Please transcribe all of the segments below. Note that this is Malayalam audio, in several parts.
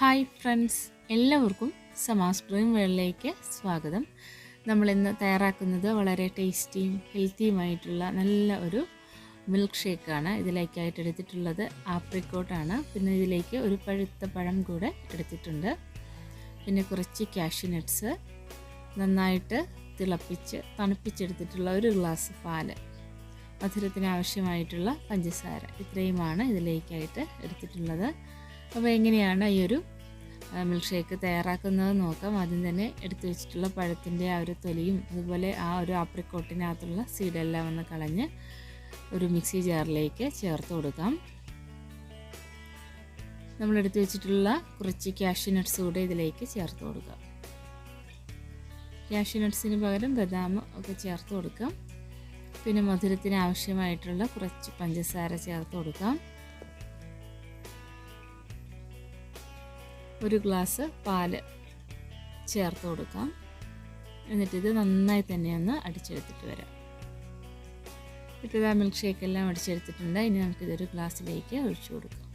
ഹായ് ഫ്രണ്ട്സ്, എല്ലാവർക്കും സമാസ് ഡ്രീം വേൾഡിലേക്ക് സ്വാഗതം. നമ്മളിന്ന് തയ്യാറാക്കുന്നത് വളരെ ടേസ്റ്റിയും ഹെൽത്തിയുമായിട്ടുള്ള നല്ല ഒരു മിൽക്ക് ഷേക്കാണ്. ഇതിലേക്കായിട്ട് എടുത്തിട്ടുള്ളത് ആപ്രിക്കോട്ടാണ്. പിന്നെ ഇതിലേക്ക് ഒരു പഴുത്ത പഴം കൂടെ എടുത്തിട്ടുണ്ട്. പിന്നെ കുറച്ച് കാഷ്യൂ നട്ട്സ്, നന്നായിട്ട് തിളപ്പിച്ച് തണുപ്പിച്ചെടുത്തിട്ടുള്ള ഒരു ഗ്ലാസ് പാല്, മധുരത്തിന് ആവശ്യമായിട്ടുള്ള പഞ്ചസാര, ഇത്രയുമാണ് ഇതിലേക്കായിട്ട് എടുത്തിട്ടുള്ളത്. അപ്പോൾ എങ്ങനെയാണ് ഈ ഒരു മിൽക്ക് ഷേക്ക് തയ്യാറാക്കുന്നത് നോക്കാം. ആദ്യം തന്നെ എടുത്തു വെച്ചിട്ടുള്ള പഴത്തിൻ്റെ ആ ഒരു തൊലിയും അതുപോലെ ആ ഒരു ആപ്രിക്കോട്ടിനകത്തുള്ള സീഡെല്ലാം ഒന്ന് കളഞ്ഞ് ഒരു മിക്സി ജാറിലേക്ക് ചേർത്ത് കൊടുക്കാം. നമ്മളെടുത്ത് വെച്ചിട്ടുള്ള കുറച്ച് കാഷ്യൂ നട്ട്സ് കൂടെ ഇതിലേക്ക് ചേർത്ത് കൊടുക്കാം. കാഷ്യൂ നട്ട്സിന് പകരം ബദാം ഒക്കെ ചേർത്ത് കൊടുക്കാം. പിന്നെ മധുരത്തിന് ആവശ്യമായിട്ടുള്ള കുറച്ച് പഞ്ചസാര ചേർത്ത് കൊടുക്കാം. ഒരു ഗ്ലാസ് പാല് ചേർത്ത് കൊടുക്കാം. എന്നിട്ടിത് നന്നായി തന്നെ ഒന്ന് അടിച്ചെടുത്തിട്ട് വരാം. ഇപ്പോൾ ആ മിൽക്ക് ഷേക്കെല്ലാം അടിച്ചെടുത്തിട്ടുണ്ട്. ഇനി നമുക്കിതൊരു ഗ്ലാസ്സിലേക്ക് ഒഴിച്ചു കൊടുക്കാം.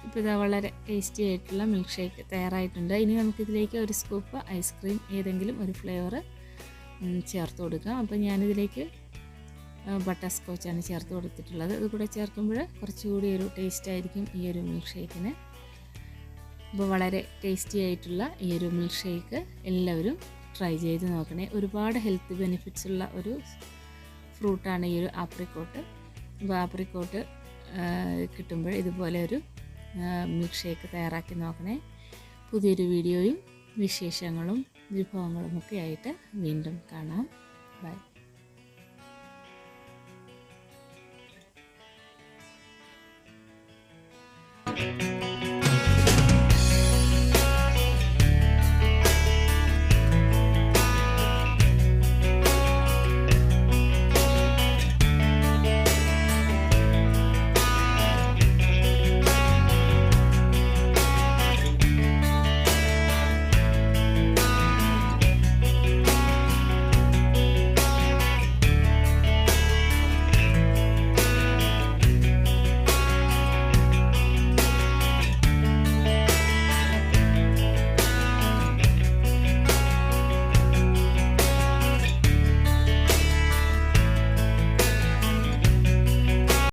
ഇപ്പോൾ ഇതാ വളരെ ടേസ്റ്റി ആയിട്ടുള്ള മിൽക്ക് ഷേക്ക് തയ്യാറായിട്ടുണ്ട്. ഇനി നമുക്കിതിലേക്ക് ഒരു സ്കൂപ്പ് ഐസ്ക്രീം, ഏതെങ്കിലും ഒരു ഫ്ലേവർ ചേർത്ത് കൊടുക്കാം. അപ്പോൾ ഞാനിതിലേക്ക് ബട്ടർ സ്കോച്ചാണ് ചേർത്ത് കൊടുത്തിട്ടുള്ളത്. ഇത് കൂടെ ചേർക്കുമ്പോൾ കുറച്ചുകൂടി ഒരു ടേസ്റ്റ് ആയിരിക്കും ഈ ഒരു മിൽക്ക് ഷേക്കിന്. അപ്പോൾ വളരെ ടേസ്റ്റി ആയിട്ടുള്ള ഈ ഒരു മിൽക്ക് ഷേക്ക് എല്ലാവരും ട്രൈ ചെയ്ത് നോക്കണേ. ഒരുപാട് ഹെൽത്ത് ബെനിഫിറ്റ്സ് ഉള്ള ഒരു ഫ്രൂട്ടാണ് ഈ ഒരു ആപ്രിക്കോട്ട്. അപ്പോൾ ആപ്രിക്കോട്ട് കിട്ടുമ്പോൾ ഇതുപോലെ ഒരു മിൽക്ക് ഷേക്ക് തയ്യാറാക്കി നോക്കണേ. പുതിയൊരു വീഡിയോയും വിശേഷങ്ങളും വിഭവങ്ങളും ഒക്കെ ആയിട്ട് വീണ്ടും കാണാം. ബൈ.